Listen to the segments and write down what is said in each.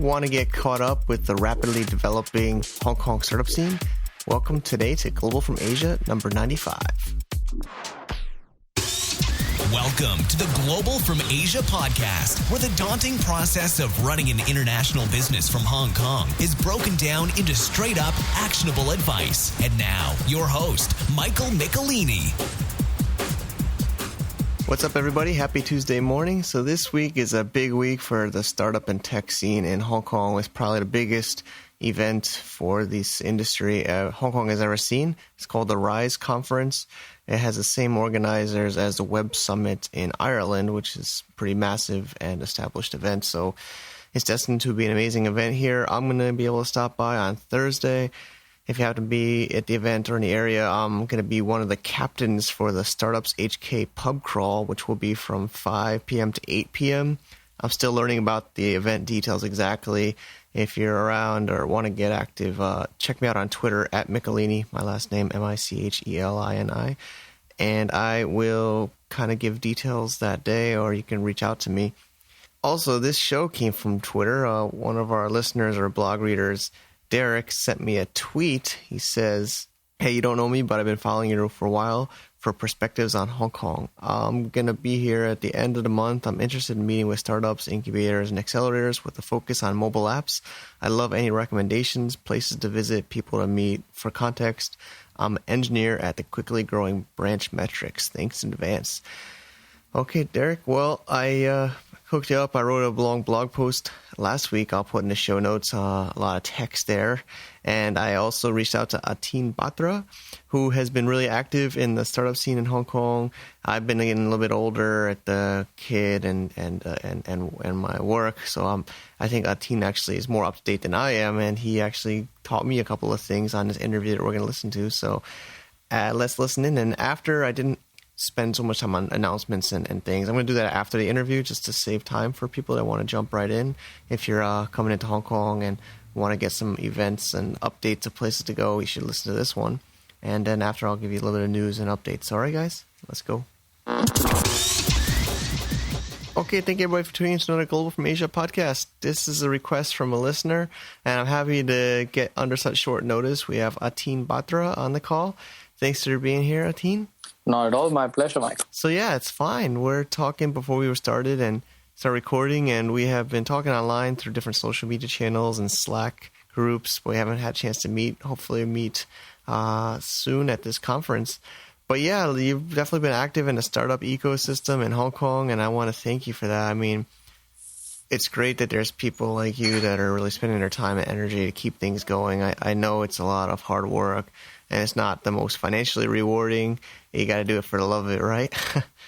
Want to get caught up with the rapidly developing Hong Kong startup scene? Welcome today to Global from Asia, number 95. Welcome to the Global from Asia podcast, where the daunting process of running an international business from Hong Kong is broken down into straight-up, actionable advice. And now, your host, Michael Michelini. What's up, everybody? Happy Tuesday morning. So this week is a big week for the startup and tech scene in Hong Kong. It's probably the biggest event for this industry Hong Kong has ever seen. It's called the RISE Conference. It has the same organizers as the Web Summit in Ireland, which is a pretty massive and established event. So it's destined to be an amazing event here. I'm going to be able to stop by on Thursday. If you happen to be at the event or in the area, I'm going to be one of the captains for the Startups HK pub crawl, which will be from 5 p.m. to 8 p.m. I'm still learning about the event details exactly. If you're around or want to get active, check me out on Twitter at Michelini, my last name, Michelini. And I will kind of give details that day, or you can reach out to me. Also, this show came from Twitter. One of our listeners or blog readers, Derek, sent me a tweet. He says, "Hey, you don't know me, but I've been following you for a while for perspectives on Hong Kong. I'm going to be here at the end of the month. I'm interested in meeting with startups, incubators, and accelerators with a focus on mobile apps. I love any recommendations, places to visit, people to meet. For context, I'm an engineer at the quickly growing Branch Metrics. Thanks in advance." Okay, Derek. Well, I hooked you up. I wrote a long blog post last week. I'll put in the show notes a lot of text there. And I also reached out to Atin Batra, who has been really active in the startup scene in Hong Kong. I've been getting a little bit older at the kid and my work. So I think Atin actually is more up to date than I am. And he actually taught me a couple of things on this interview that we're going to listen to. So let's listen in. And after, I didn't spend so much time on announcements and things. I'm going to do that after the interview just to save time for people that want to jump right in. If you're coming into Hong Kong and want to get some events and updates of places to go, you should listen to this one. And then after, I'll give you a little bit of news and updates. All right, guys, let's go. Okay, thank you everybody for tuning in to another Global from Asia podcast. This is a request from a listener, and I'm happy to get under such short notice. We have Atin Batra on the call. Thanks for being here, Atin. Not at all. My pleasure, Mike. So yeah, it's fine. We're talking before we were started and started recording, and we have been talking online through different social media channels and Slack groups. We haven't had a chance to meet. Hopefully meet soon at this conference. But yeah, you've definitely been active in the startup ecosystem in Hong Kong, and I want to thank you for that. I mean, it's great that there's people like you that are really spending their time and energy to keep things going. I know it's a lot of hard work, and it's not the most financially rewarding. You got to do it for the love of it, right?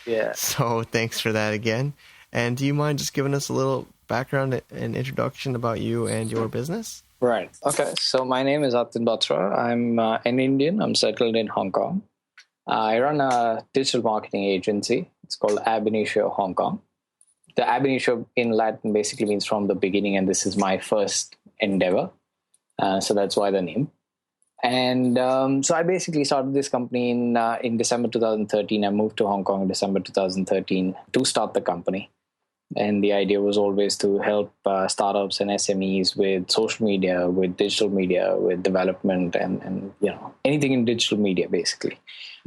Yeah. So thanks for that again. And do you mind just giving us a little background and introduction about you and your business? Right. Okay. So my name is Atin Batra. I'm an Indian. I'm settled in Hong Kong. I run a digital marketing agency. It's called Ab Initio Hong Kong. The Ab Initio in Latin basically means from the beginning, and this is my first endeavor. So that's why the name. And so I basically started this company in December 2013. I moved to Hong Kong in December 2013 to start the company. And the idea was always to help startups and SMEs with social media, with digital media, with development, and anything in digital media, basically.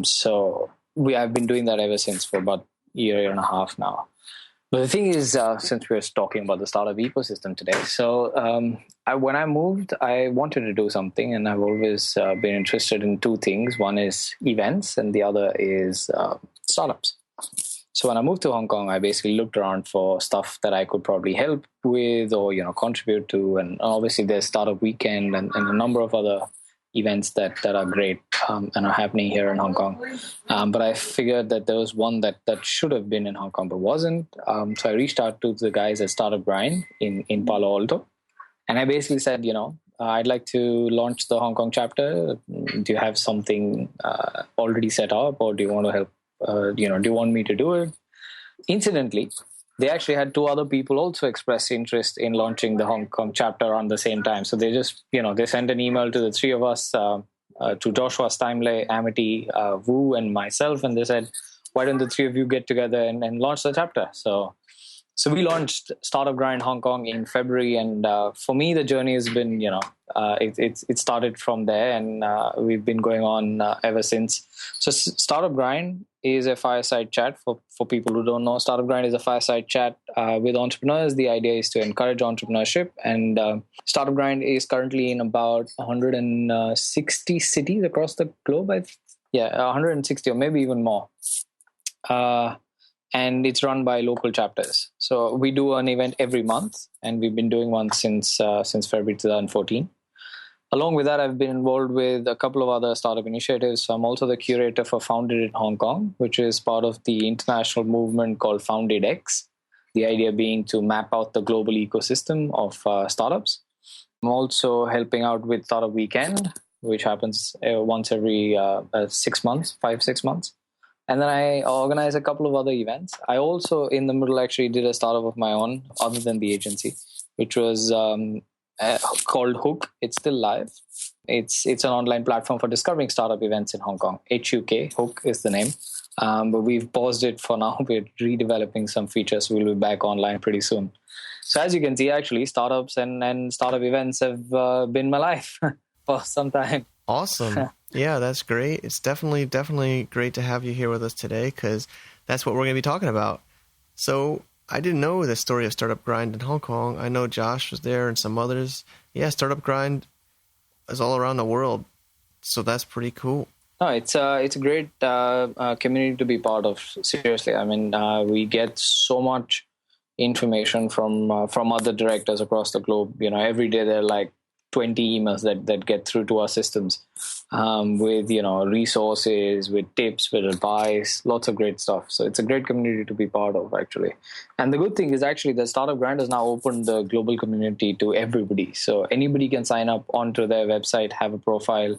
So I've been doing that ever since for about a year and a half now. But the thing is, since we're talking about the startup ecosystem today, so when I moved, I wanted to do something, and I've always been interested in two things. One is events, and the other is startups. So when I moved to Hong Kong, I basically looked around for stuff that I could probably help with or contribute to, and obviously there's Startup Weekend and a number of other events that are great and are happening here in Hong Kong. But I figured that there was one that should have been in Hong Kong but wasn't. So I reached out to the guys at Startup Grind in Palo Alto. And I basically said, I'd like to launch the Hong Kong chapter. Do you have something already set up, or do you want to help? Do you want me to do it? Incidentally, they actually had two other people also express interest in launching the Hong Kong chapter on the same time. So they just, they sent an email to the three of us, to Joshua Steinle, Amity, Wu, and myself. And they said, why don't the three of you get together and launch the chapter? So So we launched Startup Grind Hong Kong in February, and for me, the journey has been, it started from there, and we've been going on ever since. So Startup Grind is a fireside chat for people who don't know. Startup Grind is a fireside chat with entrepreneurs. The idea is to encourage entrepreneurship, and Startup Grind is currently in about 160 cities across the globe. 160 or maybe even more. And it's run by local chapters. So we do an event every month, and we've been doing one since February 2014. Along with that, I've been involved with a couple of other startup initiatives. So I'm also the curator for Founded in Hong Kong, which is part of the international movement called Founded X. The idea being to map out the global ecosystem of startups. I'm also helping out with Startup Weekend, which happens once every 6 months, 5-6 months. And then I organize a couple of other events. I also, in the middle, actually did a startup of my own, other than the agency, which was called Hook. It's still live. It's an online platform for discovering startup events in Hong Kong. HUK, Hook is the name. But we've paused it for now. We're redeveloping some features. We'll be back online pretty soon. So as you can see, actually, startups and startup events have been my life for some time. Awesome. Yeah, that's great. It's definitely great to have you here with us today, because that's what we're going to be talking about. So I didn't know the story of Startup Grind in Hong Kong. I know Josh was there and some others. Yeah, Startup Grind is all around the world. So that's pretty cool. No, it's a great community to be part of. Seriously, I mean, we get so much information from other directors across the globe. Every day there are like 20 emails that get through to our systems with resources, with tips, with advice, lots of great stuff. So it's a great community to be part of, actually. And the good thing is actually the Startup Grind has now opened the global community to everybody. So anybody can sign up onto their website, have a profile,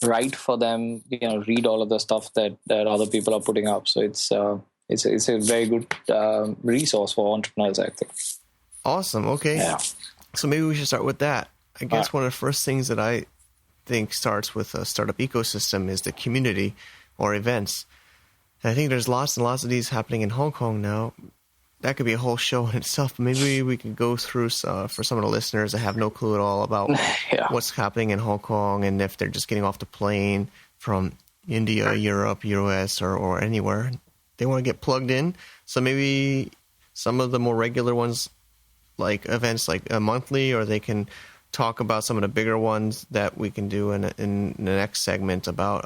write for them, read all of the stuff that other people are putting up. So it's a very good resource for entrepreneurs, I think. Awesome. Okay. Yeah. So maybe we should start with that. I guess one of the first things that I think starts with a startup ecosystem is the community or events. And I think there's lots and lots of these happening in Hong Kong now. That could be a whole show in itself. Maybe we can go through for some of the listeners that have no clue at all about what's happening in Hong Kong, and if they're just getting off the plane from India, Europe, US, or anywhere. They want to get plugged in. So maybe some of the more regular ones, like events like a monthly, or they can talk about some of the bigger ones that we can do in the next segment about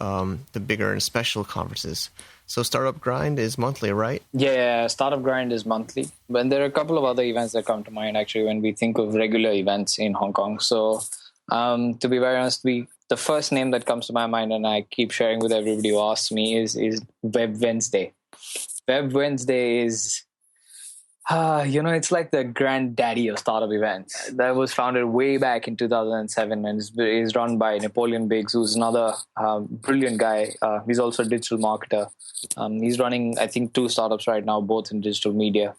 the bigger and special conferences. So Startup Grind is monthly, right? Yeah, Startup Grind is monthly. But there are a couple of other events that come to mind, actually, when we think of regular events in Hong Kong. So to be very honest, the first name that comes to my mind, and I keep sharing with everybody who asks me, is Web Wednesday. Web Wednesday is... it's like the granddaddy of startup events. That was founded way back in 2007 and is run by Napoleon Biggs, who's another brilliant guy. He's also a digital marketer. He's running, I think, 2 startups right now, both in digital media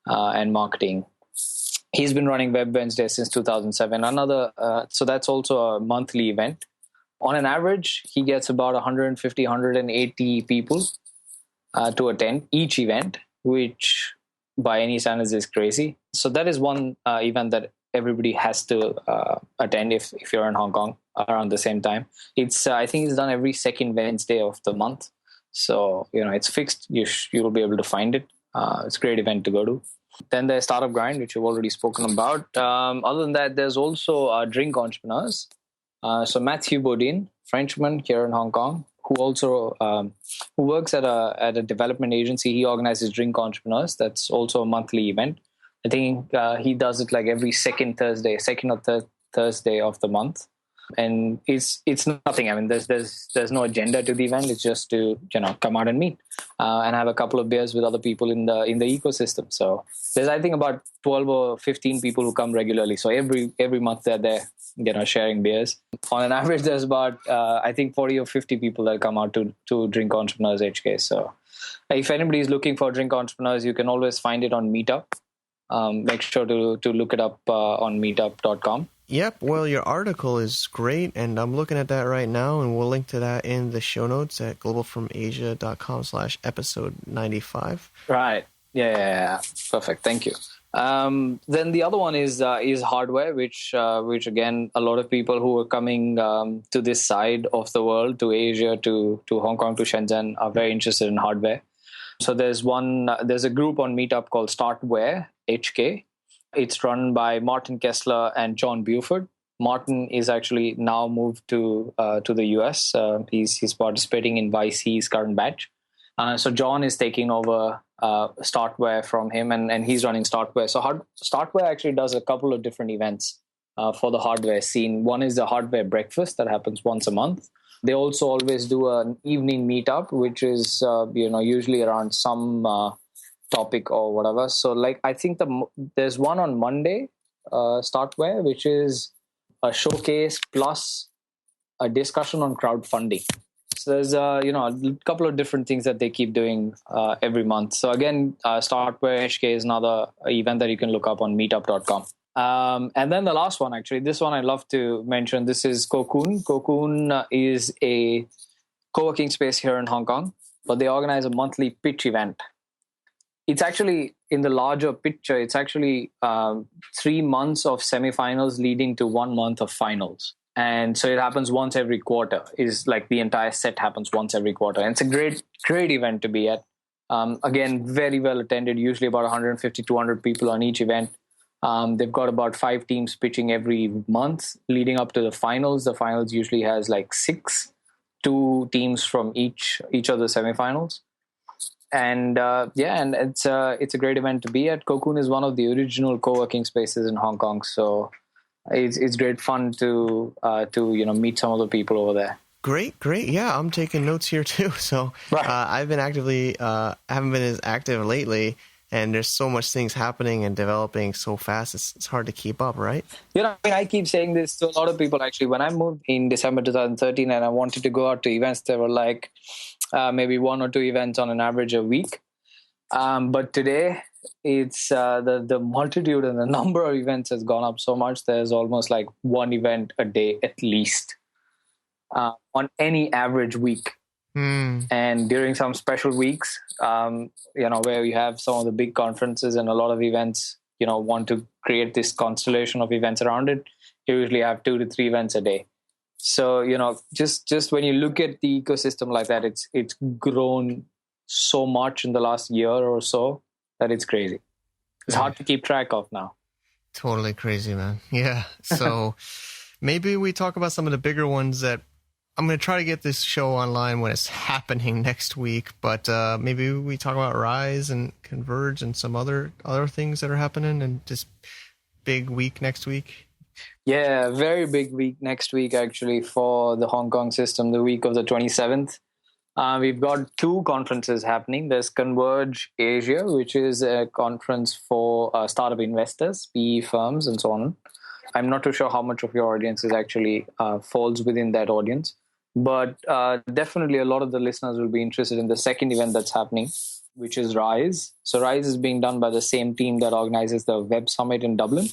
and marketing. He's been running Web Wednesday since 2007. So that's also a monthly event. On an average, he gets about 150, 180 people to attend each event, which by any standards is crazy. So that is one event that everybody has to attend if you're in Hong Kong around the same time. I think it's done every second Wednesday of the month. So, it's fixed. You'll be able to find it. It's a great event to go to. Then there's Startup Grind, which you've already spoken about. Other than that, there's also Drink Entrepreneurs. So Matthew Bodin, Frenchman here in Hong Kong, who also who works at a development agency. He organizes Drink Entrepreneurs. That's also a monthly event. I think he does it like every second or third Thursday of the month. And it's nothing. I mean, there's no agenda to the event. It's just to come out and meet and have a couple of beers with other people in the ecosystem. So there's, I think, about 12 or 15 people who come regularly. So every month they're there, sharing beers. On an average, there's about I think 40 or 50 people that come out to Drink Entrepreneurs HK. So if anybody is looking for Drink Entrepreneurs, you can always find it on Meetup. Make sure to look it up on meetup.com. Yep. Well, your article is great, and I'm looking at that right now, and we'll link to that in the show notes at globalfromasia.com/episode 95. Right. Yeah. Perfect. Thank you. Then the other one is hardware, which again, a lot of people who are coming to this side of the world, to Asia, to Hong Kong, to Shenzhen, are very interested in hardware. So there's a group on Meetup called Startware HK. It's run by Martin Kessler and John Buford. Martin is actually now moved to the US. He's participating in YC's current batch. So John is taking over Startware from him, and he's running Startware. So Startware actually does a couple of different events for the hardware scene. One is the hardware breakfast that happens once a month. They also always do an evening meetup, which is usually around some topic or whatever. So like I think there's one on Monday, Startware, which is a showcase plus a discussion on crowdfunding. So there's a couple of different things that they keep doing every month. So again, Startware HK is another event that you can look up on meetup.com. And then the last one, actually, this one I love to mention. This is Cocoon. Cocoon is a co-working space here in Hong Kong, but they organize a monthly pitch event. It's actually, in the larger picture, it's actually 3 months of semifinals leading to 1 month of finals. And so it happens once every quarter. Is like the entire set happens once every quarter. And it's a great event to be at. Again, very well attended, usually about 150, 200 people on each event. They've got about 5 teams pitching every month leading up to the finals. The finals usually has like 2 teams from each of the semifinals. And and it's a great event to be at. Cocoon is one of the original co-working spaces in Hong Kong. So it's great fun to meet some of the people over there. Great. Yeah, I'm taking notes here too. So I've been haven't been as active lately, and there's so much things happening and developing so fast. It's hard to keep up, right? I keep saying this to a lot of people actually. When I moved in December 2013 and I wanted to go out to events, there were like maybe 1 or 2 events on an average a week. But today, it's the multitude and the number of events has gone up so much. There's almost like 1 event a day at least on any average week. And during some special weeks, where we have some of the big conferences and a lot of events, want to create this constellation of events around it, you usually have 2 to 3 events a day. So, just when you look at the ecosystem like that, it's grown so much in the last year or so that it's crazy. It's hard to keep track of now. Totally crazy, man. Yeah. So maybe we talk about some of the bigger ones that I'm going to try to get this show online when it's happening next week, but maybe we talk about Rise and Converge and some other things that are happening and this big week next week. Yeah, very big week next week, actually, for the Hong Kong system, the week of the 27th. We've got 2 conferences happening. There's Converge Asia, which is a conference for startup investors, PE firms, and so on. I'm not too sure how much of your audience is actually falls within that audience, but definitely a lot of the listeners will be interested in the second event that's happening, which is Rise. So Rise is being done by the same team that organizes the Web Summit in Dublin.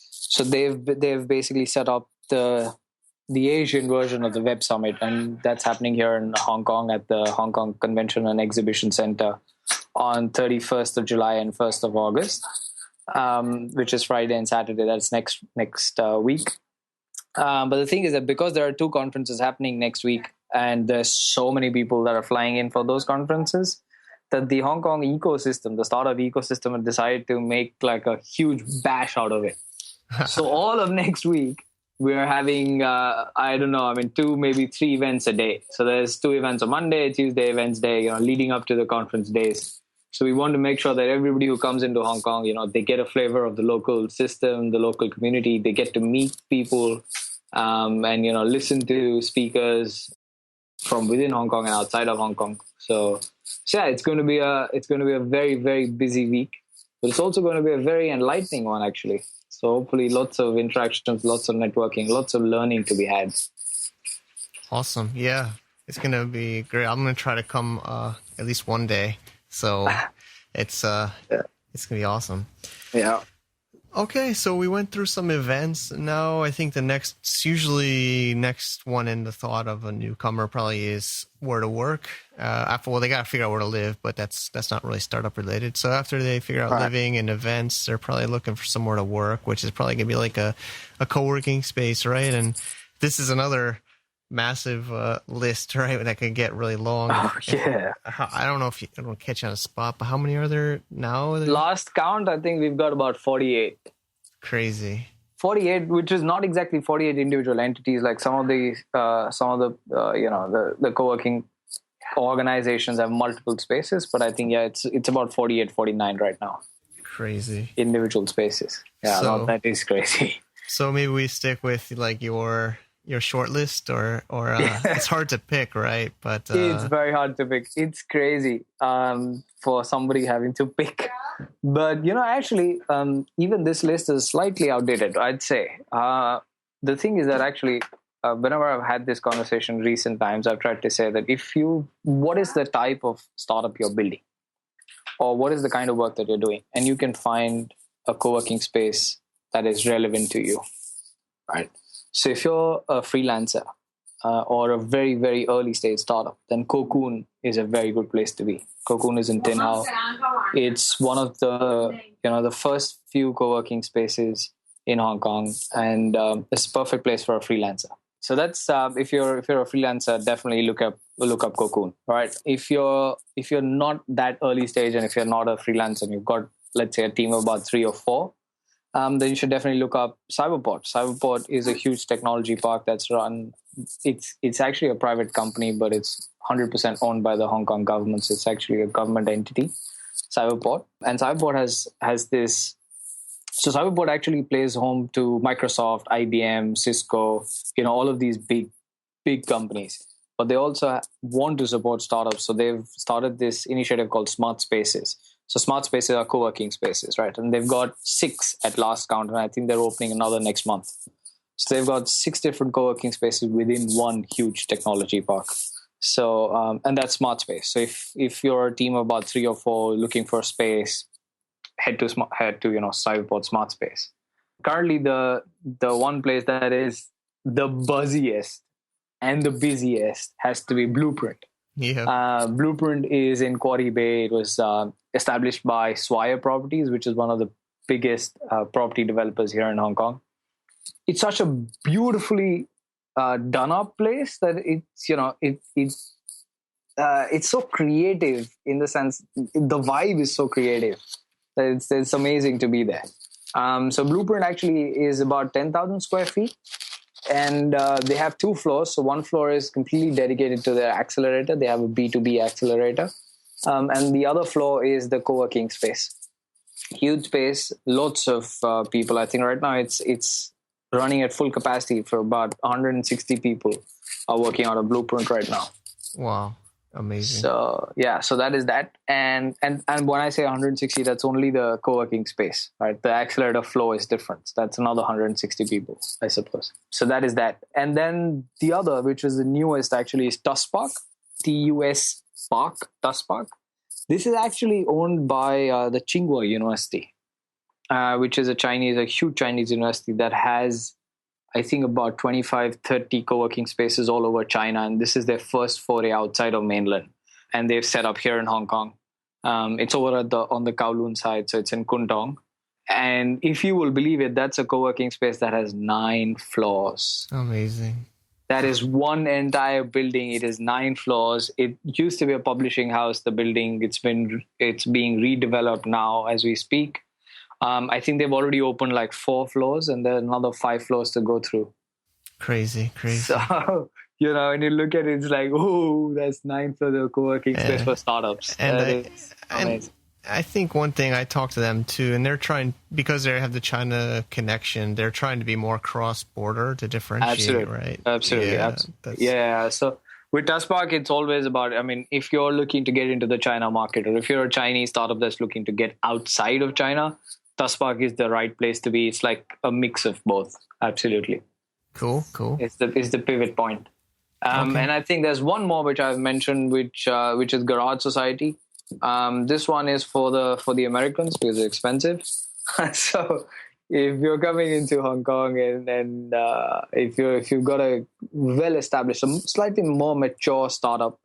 So they've basically set up the Asian version of the Web Summit, and that's happening here in Hong Kong at the Hong Kong Convention and Exhibition Center on 31st of July and 1st of August, which is Friday and Saturday. That's next week. But the thing is that because there are 2 conferences happening next week, and there's so many people that are flying in for those conferences, that the Hong Kong ecosystem, the startup ecosystem, had decided to make like a huge bash out of it. So all of next week, we're having, 2, maybe 3 events a day. So there's 2 events on Monday, Tuesday, Wednesday, leading up to the conference days. So we want to make sure that everybody who comes into Hong Kong, they get a flavor of the local system, the local community. They get to meet people and, listen to speakers from within Hong Kong and outside of Hong Kong. So yeah, it's going to be a very, very busy week, but it's also going to be a very enlightening one, actually. So hopefully lots of interactions, lots of networking, lots of learning to be had. Awesome. Yeah, it's going to be great. I'm going to try to come at least one day. So it's going to be awesome. Yeah. Okay, so we went through some events. Now I think the next one in the thought of a newcomer probably is where to work. They got to figure out where to live, but that's not really startup related. So after they figure out living and events, they're probably looking for somewhere to work, which is probably going to be like a co-working space, right? And this is another massive list, right? That could get really long. Yeah. I don't know if I don't catch you on a spot, but how many are there now? Last count, I think we've got about 48. Crazy. 48, which is not exactly 48 individual entities. Like some of the co-working organizations have multiple spaces, but I think it's about 48, 49 right now. Crazy. Individual spaces. Yeah, that is crazy. So maybe we stick with like your short list or it's hard to pick, right? But it's very hard to pick. It's crazy for somebody having to pick. But actually, even this list is slightly outdated, I'd say. The thing is that actually, whenever I've had this conversation in recent times, I've tried to say that what is the type of startup you're building, or what is the kind of work that you're doing, and you can find a co-working space that is relevant to you, right? So if you're a freelancer or a very, very early stage startup, then Cocoon is a very good place to be. Cocoon is in Tin Hau. It's one of the first few co-working spaces in Hong Kong, and it's a perfect place for a freelancer. So that's if you're a freelancer, definitely look up Cocoon. All right. If you're not that early stage, and if you're not a freelancer, and you've got, let's say, a team of about 3 or 4. Then you should definitely look up Cyberport. Cyberport is a huge technology park that's run. It's actually a private company, but it's 100% owned by the Hong Kong government. So it's actually a government entity, Cyberport. And Cyberport has this. So Cyberport actually plays home to Microsoft, IBM, Cisco, all of these big companies. But they also want to support startups. So they've started this initiative called Smart Spaces. So smart spaces are co-working spaces, right? And they've got 6 at last count, and I think they're opening another next month. So they've got 6 different co-working spaces within one huge technology park. So, and that's smart space. So if you're a team of about 3 or 4 looking for a space, head to Cyberport Smart Space. Currently, the one place that is the buzziest and the busiest has to be Blueprint. Yeah. Blueprint is in Quarry Bay. It was established by Swire Properties, which is one of the biggest property developers here in Hong Kong. It's such a beautifully done up place that it's so creative, in the sense the vibe is so creative that it's amazing to be there. So Blueprint actually is about 10,000 square feet. And they have 2 floors. So one floor is completely dedicated to their accelerator. They have a B2B accelerator. And the other floor is the co-working space. Huge space, lots of people. I think right now it's running at full capacity for about 160 people are working out of Blueprint right now. Wow. Amazing. So so that is that. And when I say 160, that's only the co-working space, right? The accelerator floor is different. That's another 160 people, I suppose. So that is that. And then the other, which is the newest actually, is TUS Park, TUS Park, TUS Park. This is actually owned by the Tsinghua University, which is a huge Chinese university that has, I think, about 25, 30 co-working spaces all over China. And this is their first foray outside of mainland. And they've set up here in Hong Kong. It's over on the Kowloon side. So it's in Kwun Tong. And if you will believe it, that's a co-working space that has 9 floors. Amazing. That is one entire building. It is 9 floors. It used to be a publishing house, the building. It's being redeveloped now as we speak. I think they've already opened like 4 floors, and there are another 5 floors to go through. Crazy. So, when you look at it, it's like, oh, that's 9 floors of co-working space for startups. And I think one thing, I talked to them too, and they're trying, because they have the China connection, they're trying to be more cross-border to differentiate, right? Absolutely. Yeah. So with TUS Park, it's always about, if you're looking to get into the China market, or if you're a Chinese startup that's looking to get outside of China, TUS Park is the right place to be. It's like a mix of both. Absolutely. Cool. It's the pivot point. And I think there's one more which I've mentioned, which is Garage Society. This one is for the Americans because it's expensive. So if you're coming into Hong Kong and if you've got a well-established, slightly more mature startup,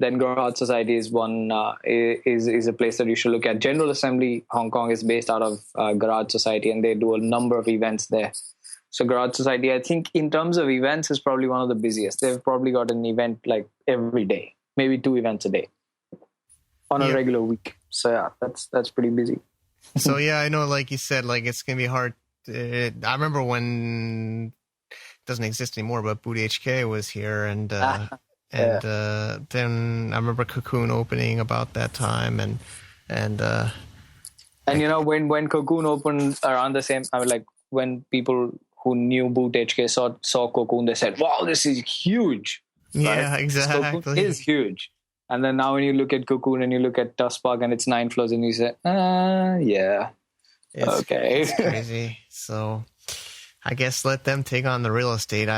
then Garage Society is one is a place that you should look at. General Assembly Hong Kong is based out of Garage Society, and they do a number of events there. So Garage Society, I think in terms of events, is probably one of the busiest. They've probably got an event like every day, maybe 2 events a day on a regular week. So yeah, that's pretty busy. So yeah, I know, like you said, like it's gonna be hard. I remember when it doesn't exist anymore, but Boot HK was here, and then I remember Cocoon opening about that time, and you know when Cocoon opened around the same, I mean, like when people who knew Boot HK saw Cocoon, they said, "Wow, this is huge." Yeah, right? exactly. Cocoon is huge. And then now when you look at Cocoon and you look at Tusk Park and it's 9 floors and you say, yeah, okay. It's crazy. So I guess let them take on the real estate.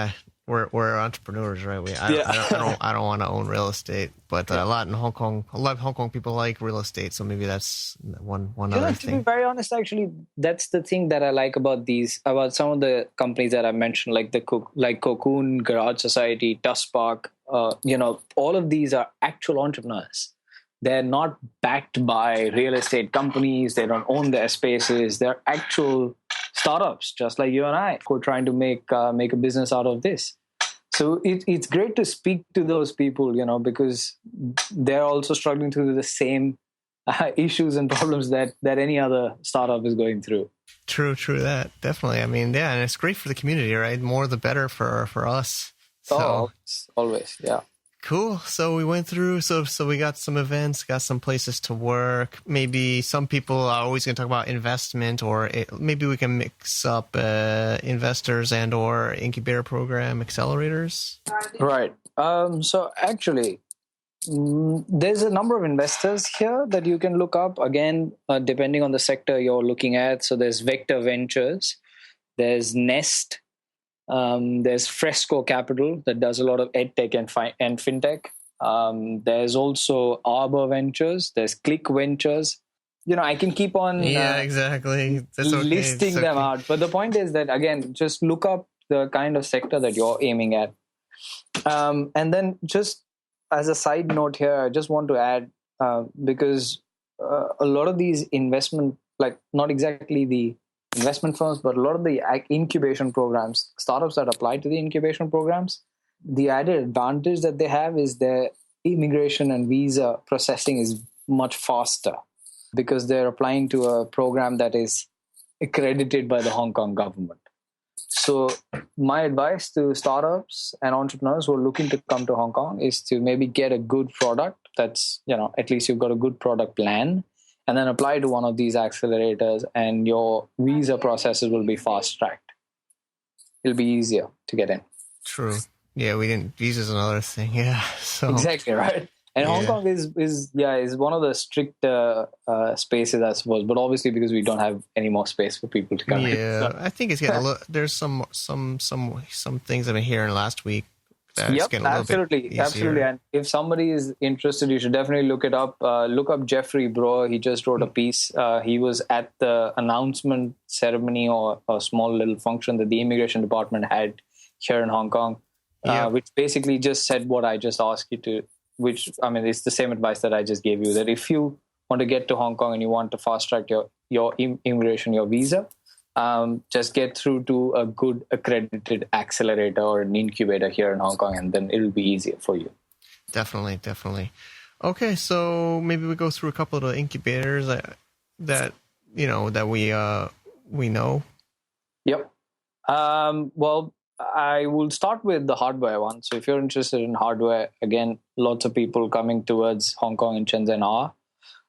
We're entrepreneurs, right? I don't want to own real estate, but a lot of Hong Kong people like real estate. So maybe that's one other thing. To be very honest, actually, that's the thing that I like about some of the companies that I mentioned, like Cocoon, Garage Society, Tusk Park. All of these are actual entrepreneurs. They're not backed by real estate companies. They don't own their spaces. They're actual startups, just like you and I, who are trying to make a business out of this. So it's great to speak to those people, because they're also struggling through the same issues and problems that any other startup is going through. True, that definitely. I mean, yeah, and it's great for the community, right? More the better for us. So, always, yeah. Cool. So we went through, so we got some events, got some places to work. Maybe some people are always going to talk about investment, or maybe we can mix up investors and or incubator program, accelerators. Right. So actually, there's a number of investors here that you can look up. Again, depending on the sector you're looking at. So there's Vector Ventures, there's Nest, there's Fresco Capital that does a lot of edtech and fintech. There's also Arbor Ventures. There's Click Ventures. I can keep on exactly. That's okay. listing them out. But the point is that, again, just look up the kind of sector that you're aiming at. And then just as a side note here, I just want to add, because a lot of these investment, like not exactly the investment firms, but a lot of the incubation programs, startups that apply to the incubation programs, the added advantage that they have is their immigration and visa processing is much faster because they're applying to a program that is accredited by the Hong Kong government. So my advice to startups and entrepreneurs who are looking to come to Hong Kong is to maybe get a good product that's, at least you've got a good product plan, and then apply to one of these accelerators, and your visa processes will be fast-tracked. It'll be easier to get in. True. Yeah, visa's another thing. Yeah. So exactly, right? And Hong Kong is one of the strict spaces, I suppose, but obviously because we don't have any more space for people to come in. Yeah, so. I think it's getting a little, there's some things I've been hearing last week. Yep, absolutely. And if somebody is interested, you should definitely look it up. Look up Jeffrey Brewer. He just wrote a piece. He was at the announcement ceremony or a small little function that the immigration department had here in Hong Kong, which basically just said what I just asked you to, which, I mean, it's the same advice that I just gave you, that if you want to get to Hong Kong and you want to fast track your immigration, your visa, just get through to a good accredited accelerator or an incubator here in Hong Kong, and then it'll be easier for you. Definitely. Okay, so maybe we go through a couple of the incubators that we know. Yep. Well, I will start with the hardware one. So if you're interested in hardware, again, lots of people coming towards Hong Kong and Shenzhen are.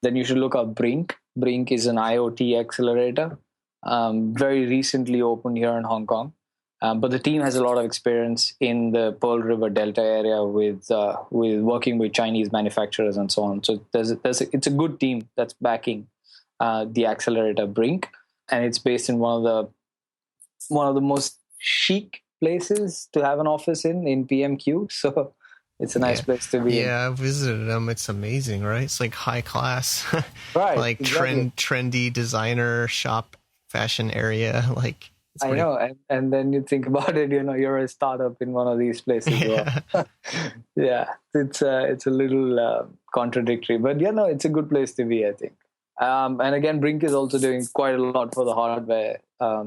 Then you should look up Brink. Brink is an IoT accelerator. Very recently opened here in Hong Kong, but the team has a lot of experience in the Pearl River Delta area with working with Chinese manufacturers and so on. So it's a good team that's backing the accelerator Brink, and it's based in one of the most chic places to have an office in PMQ. So it's a nice place to be. Yeah, I visited them. It's amazing, right? It's like high class, right? Like exactly. Trendy designer shop fashion area. Like, I know, and then you think about it, you're a startup in one of these places. Yeah. Yeah, it's a little contradictory, but it's a good place to be, I think. And again, Brink is also doing quite a lot for the hardware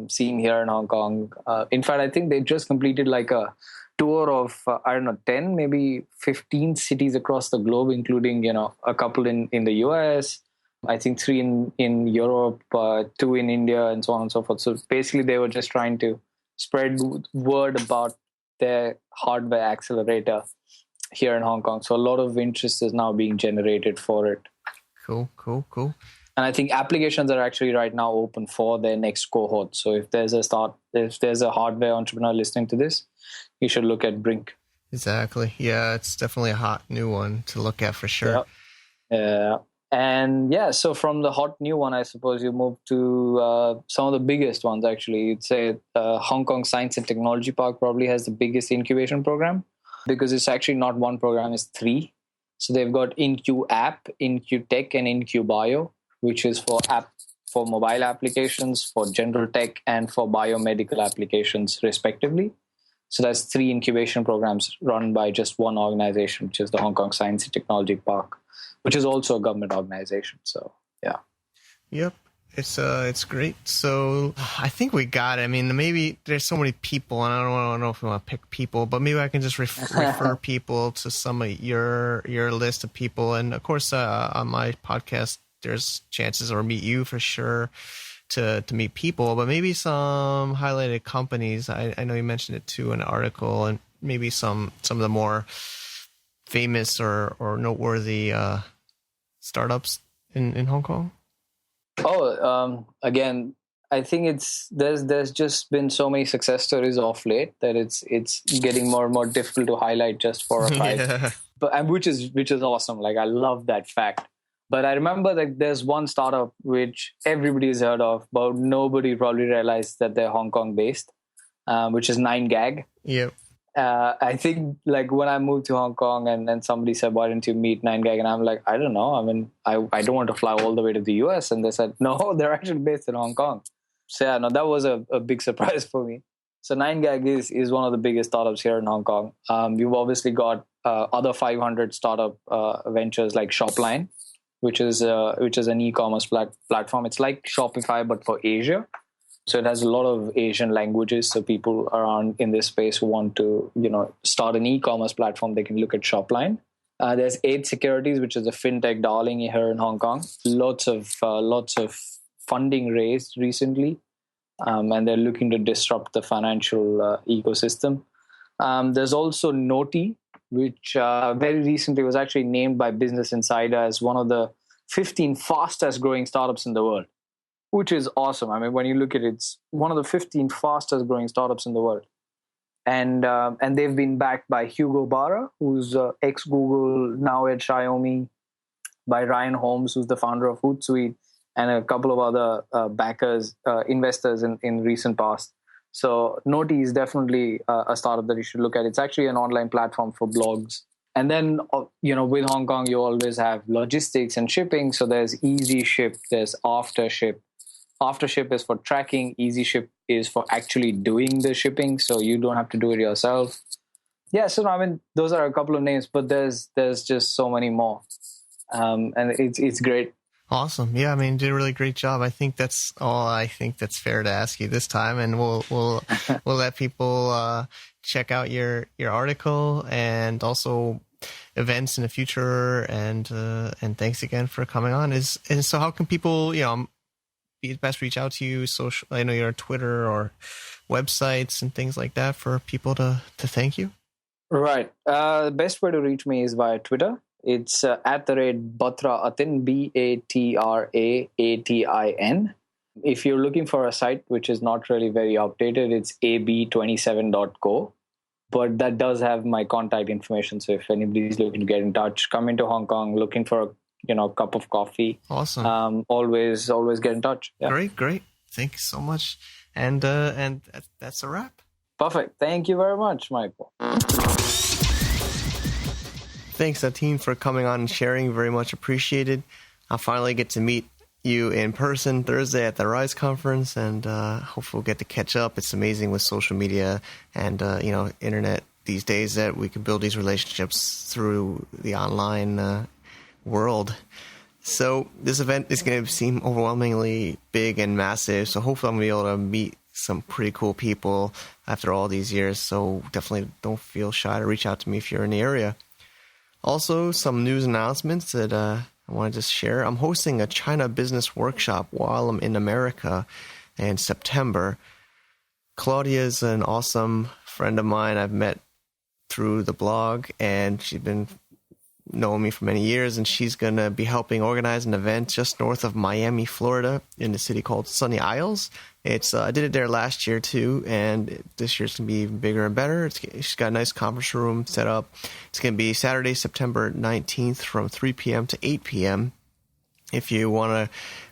scene here in Hong Kong. In fact, I think they just completed like a tour of 10, maybe 15 cities across the globe, including a couple in the US. I think 3 in Europe, 2 in India, and so on and so forth. So basically, they were just trying to spread word about their hardware accelerator here in Hong Kong. So a lot of interest is now being generated for it. Cool. And I think applications are actually right now open for their next cohort. So if there's a hardware entrepreneur listening to this, you should look at Brink. Exactly. Yeah, it's definitely a hot new one to look at for sure. Yeah. And so from the hot new one, I suppose you move to some of the biggest ones, actually. You'd say Hong Kong Science and Technology Park probably has the biggest incubation program, because it's actually not one program, it's 3. So they've got InQ App, InQ Tech, and InQ Bio, which is for mobile applications, for general tech, and for biomedical applications, respectively. So that's 3 incubation programs run by just one organization, which is the Hong Kong Science and Technology Park, which is also a government organization. So, yeah. Yep. It's great. So I think we got it. I mean, maybe there's so many people, and I don't know if we want to pick people, but maybe I can just refer people to some of your list of people. And of course, on my podcast, there's chances, or meet you for sure, to meet people, but maybe some highlighted companies. I know you mentioned it too in an article, and maybe some of the more famous or noteworthy startups in Hong Kong. Again, I think there's just been so many success stories off late that it's getting more and more difficult to highlight just for a fight. Yeah. But which is awesome. Like, I love that fact. But I remember that there's one startup which everybody's heard of, but nobody probably realized that they're Hong Kong based, which is 9gag. Yep. I think, like, when I moved to Hong Kong and somebody said, why didn't you meet 9gag? And I'm like, I don't know. I mean, I don't want to fly all the way to the US. And they said, no, they're actually based in Hong Kong. So yeah, no, that was a big surprise for me. So 9gag is one of the biggest startups here in Hong Kong. You've obviously got other 500 startup ventures like Shopline, which is an e-commerce platform. It's like Shopify, but for Asia. So it has a lot of Asian languages. So people around in this space who want to, start an e-commerce platform, they can look at Shopline. There's 8 Securities, which is a fintech darling here in Hong Kong. Lots of funding raised recently, and they're looking to disrupt the financial ecosystem. There's also Noti, which very recently was actually named by Business Insider as one of the 15 fastest growing startups in the world, which is awesome. I mean, when you look at it, it's one of the 15 fastest growing startups in the world. And they've been backed by Hugo Barra, who's ex-Google, now at Xiaomi, by Ryan Holmes, who's the founder of Hootsuite, and a couple of other backers, investors in recent past. So Noti is definitely a startup that you should look at. It's actually an online platform for blogs. And then, with Hong Kong, you always have logistics and shipping. So there's Easy Ship, there's Aftership. Aftership is for tracking. Easy Ship is for actually doing the shipping, so you don't have to do it yourself. Yeah, so I mean, those are a couple of names, but there's just so many more, and it's great. Awesome. Yeah, I mean, you did a really great job. I think that's all I think that's fair to ask you this time, and we'll let people check out your article and also events in the future. And thanks again for coming on. And so, how can people, be best reach out to you? Social, I know you're on Twitter or websites and things like that for people to thank you. Right. The best way to reach me is via Twitter. It's @Batra Atin, BATRAATIN. If you're looking for a site which is not really very updated, it's ab27.co. But that does have my contact information. So if anybody's looking to get in touch, come into Hong Kong, looking for a cup of coffee. Awesome. Always get in touch. Yeah. Great. Thank you so much. And that's a wrap. Perfect. Thank you very much, Michael. Thanks, Atin, for coming on and sharing. Very much appreciated. I'll finally get to meet you in person Thursday at the Rise conference, and hopefully we'll get to catch up. It's amazing with social media and internet these days that we can build these relationships through the online world. So this event is going to seem overwhelmingly big and massive. So hopefully I'm going to be able to meet some pretty cool people after all these years. So definitely don't feel shy to reach out to me if you're in the area. Also, some news announcements that I want to just share. I'm hosting a China business workshop while I'm in America in September. Claudia is an awesome friend of mine I've met through the blog, and she's been knowing me for many years, and she's going to be helping organize an event just north of Miami, Florida, in a city called Sunny Isles. I did it there last year too, and this year's going to be even bigger and better. She's got a nice conference room set up. It's going to be Saturday, September 19th from 3 p.m. to 8 p.m. If you want to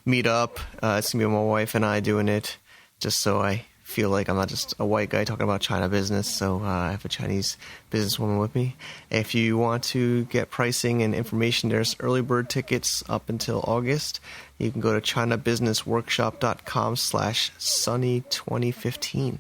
meet up, it's going to be my wife and I doing it, just so I feel like I'm not just a white guy talking about China business, so I have a Chinese businesswoman with me. If you want to get pricing and information, there's early bird tickets up until August. You can go to chinabusinessworkshop.com/sunny2015.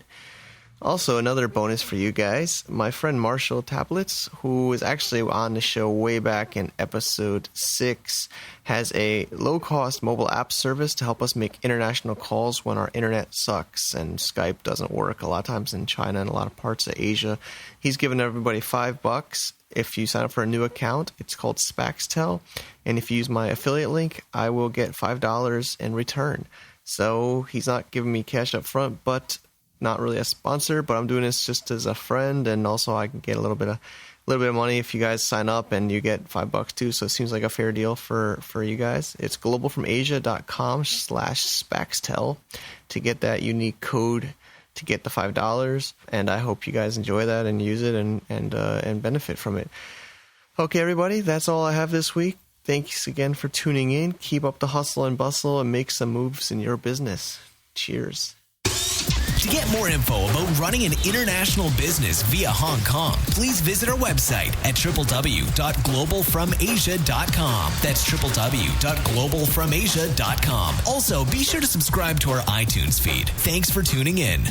Also, another bonus for you guys, my friend Marshall Tablets, who was actually on the show way back in episode 6, has a low-cost mobile app service to help us make international calls when our internet sucks and Skype doesn't work a lot of times in China and a lot of parts of Asia. He's given everybody $5 if you sign up for a new account. It's called Spaxtel, and if you use my affiliate link, I will get $5 in return. So he's not giving me cash up front, but not really a sponsor, but I'm doing this just as a friend, and also I can get a little bit of money if you guys sign up, and you get $5 too. So it seems like a fair deal for you guys. It's globalfromasia.com/Spaxtel to get that unique code to get the $5, and I hope you guys enjoy that and use it and benefit from it. Okay, everybody, that's all I have this week. Thanks again for tuning in. Keep up the hustle and bustle and make some moves in your business. Cheers. To get more info about running an international business via Hong Kong, please visit our website at www.globalfromasia.com. That's www.globalfromasia.com. Also, be sure to subscribe to our iTunes feed. Thanks for tuning in.